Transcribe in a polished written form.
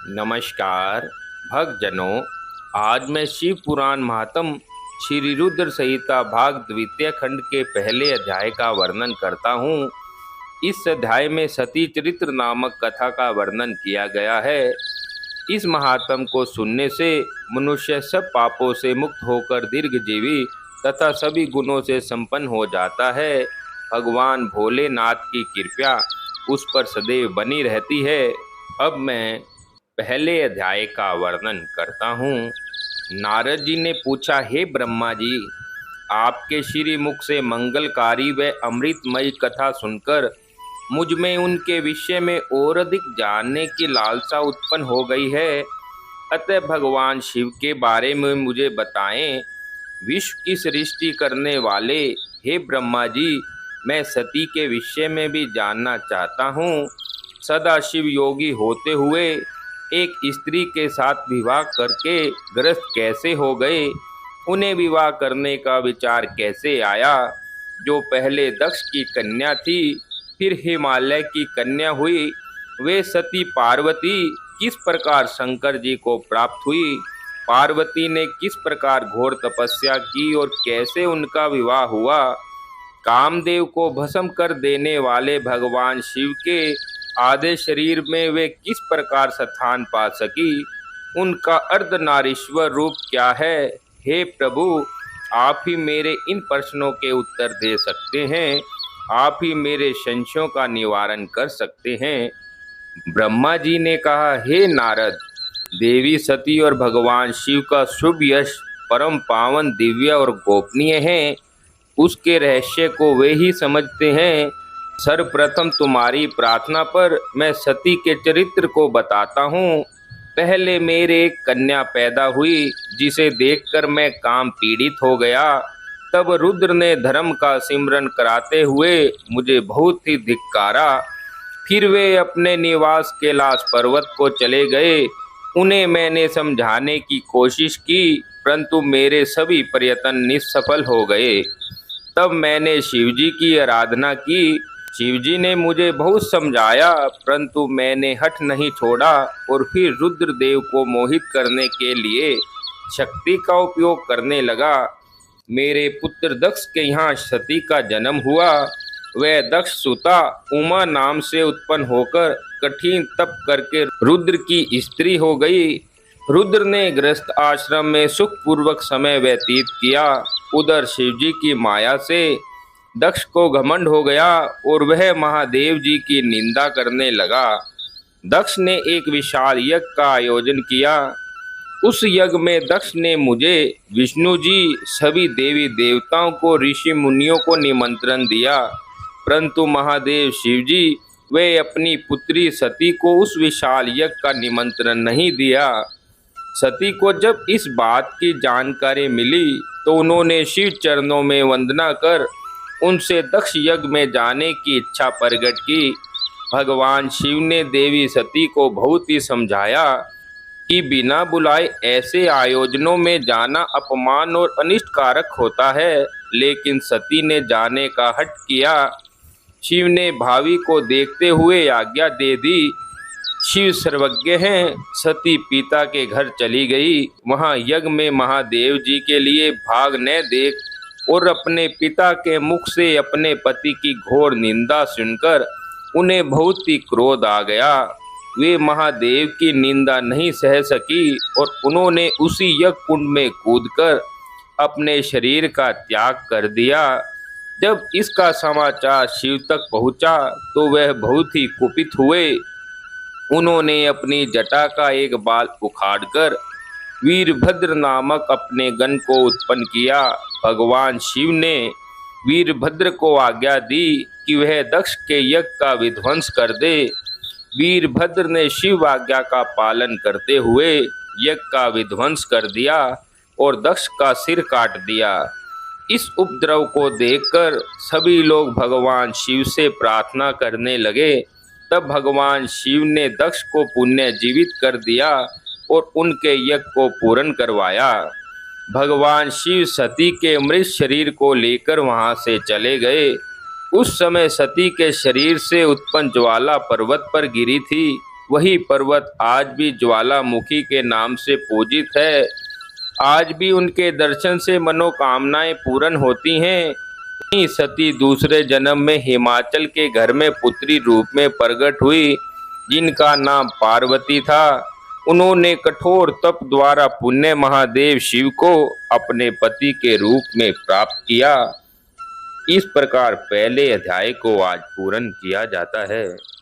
नमस्कार भक्तजनों। आज मैं शिव पुराण महात्म श्री रुद्र संहिता भाग द्वितीय खंड के पहले अध्याय का वर्णन करता हूँ। इस अध्याय में सती चरित्र नामक कथा का वर्णन किया गया है। इस महात्म को सुनने से मनुष्य सब पापों से मुक्त होकर दीर्घजीवी तथा सभी गुणों से संपन्न हो जाता है। भगवान भोलेनाथ की कृपा उस पर सदैव बनी रहती है। अब मैं पहले अध्याय का वर्णन करता हूँ। नारद जी ने पूछा, हे ब्रह्मा जी, आपके श्री मुख से मंगलकारी व अमृतमयी कथा सुनकर मुझ में उनके विषय में और अधिक जानने की लालसा उत्पन्न हो गई है। अतः भगवान शिव के बारे में मुझे बताएं। विश्व की सृष्टि करने वाले हे ब्रह्मा जी, मैं सती के विषय में भी जानना चाहता हूँ। सदा शिव योगी होते हुए एक स्त्री के साथ विवाह करके ग्रस्त कैसे हो गए? उन्हें विवाह करने का विचार कैसे आया? जो पहले दक्ष की कन्या थी फिर हिमालय की कन्या हुई, वे सती पार्वती किस प्रकार शंकर जी को प्राप्त हुई? पार्वती ने किस प्रकार घोर तपस्या की और कैसे उनका विवाह हुआ? कामदेव को भस्म कर देने वाले भगवान शिव के आधे शरीर में वे किस प्रकार स्थान पा सकी? उनका अर्धनारीश्वर रूप क्या है? हे प्रभु, आप ही मेरे इन प्रश्नों के उत्तर दे सकते हैं। आप ही मेरे संशयों का निवारण कर सकते हैं। ब्रह्मा जी ने कहा, हे नारद, देवी सती और भगवान शिव का शुभ यश परम पावन, दिव्य और गोपनीय है। उसके रहस्य को वे ही समझते हैं। सर्वप्रथम तुम्हारी प्रार्थना पर मैं सती के चरित्र को बताता हूँ। पहले मेरे एक कन्या पैदा हुई जिसे देखकर मैं काम पीड़ित हो गया। तब रुद्र ने धर्म का सिमरन कराते हुए मुझे बहुत ही धिक्कारा। फिर वे अपने निवास कैलाश पर्वत को चले गए। उन्हें मैंने समझाने की कोशिश की, परंतु मेरे सभी प्रयत्न निष्सफल हो गए। तब मैंने शिवजी की आराधना की। शिवजी ने मुझे बहुत समझाया, परंतु मैंने हठ नहीं छोड़ा और फिर रुद्रदेव को मोहित करने के लिए शक्ति का उपयोग करने लगा। मेरे पुत्र दक्ष के यहाँ सती का जन्म हुआ। वह दक्ष सुता उमा नाम से उत्पन्न होकर कठिन तप करके रुद्र की स्त्री हो गई। रुद्र ने गृहस्थ आश्रम में सुखपूर्वक समय व्यतीत किया। उधर शिवजी की माया से दक्ष को घमंड हो गया और वह महादेव जी की निंदा करने लगा। दक्ष ने एक विशाल यज्ञ का आयोजन किया। उस यज्ञ में दक्ष ने मुझे, विष्णु जी, सभी देवी देवताओं को, ऋषि मुनियों को निमंत्रण दिया, परंतु महादेव शिवजी वे अपनी पुत्री सती को उस विशाल यज्ञ का निमंत्रण नहीं दिया। सती को जब इस बात की जानकारी मिली तो उन्होंने शिव चरणों में वंदना कर उनसे दक्ष यज्ञ में जाने की इच्छा प्रकट की। भगवान शिव ने देवी सती को बहुत ही समझाया कि बिना बुलाए ऐसे आयोजनों में जाना अपमान और अनिष्टकारक होता है, लेकिन सती ने जाने का हठ किया। शिव ने भावी को देखते हुए आज्ञा दे दी। शिव सर्वज्ञ हैं। सती पिता के घर चली गई। वहां यज्ञ में महादेव जी के लिए भाग न देख और अपने पिता के मुख से अपने पति की घोर निंदा सुनकर उन्हें बहुत ही क्रोध आ गया। वे महादेव की निंदा नहीं सह सकी और उन्होंने उसी यज्ञ कुंड में कूदकर अपने शरीर का त्याग कर दिया। जब इसका समाचार शिव तक पहुंचा तो वह बहुत ही कुपित हुए। उन्होंने अपनी जटा का एक बाल उखाड़कर वीरभद्र नामक अपने गण को उत्पन्न किया। भगवान शिव ने वीरभद्र को आज्ञा दी कि वह दक्ष के यज्ञ का विध्वंस कर दे। वीरभद्र ने शिव आज्ञा का पालन करते हुए यज्ञ का विध्वंस कर दिया और दक्ष का सिर काट दिया। इस उपद्रव को देखकर सभी लोग भगवान शिव से प्रार्थना करने लगे। तब भगवान शिव ने दक्ष को पुण्य जीवित कर दिया और उनके यज्ञ को पूर्ण करवाया। भगवान शिव सती के मृत शरीर को लेकर वहां से चले गए। उस समय सती के शरीर से उत्पन्न ज्वाला पर्वत पर गिरी थी। वही पर्वत आज भी ज्वालामुखी के नाम से पूजित है। आज भी उनके दर्शन से मनोकामनाएं पूर्ण होती हैं। वहीं सती दूसरे जन्म में हिमाचल के घर में पुत्री रूप में प्रकट हुई, जिनका नाम पार्वती था। उन्होंने कठोर तप द्वारा पुण्य महादेव शिव को अपने पति के रूप में प्राप्त किया। इस प्रकार पहले अध्याय को आज पूर्ण किया जाता है।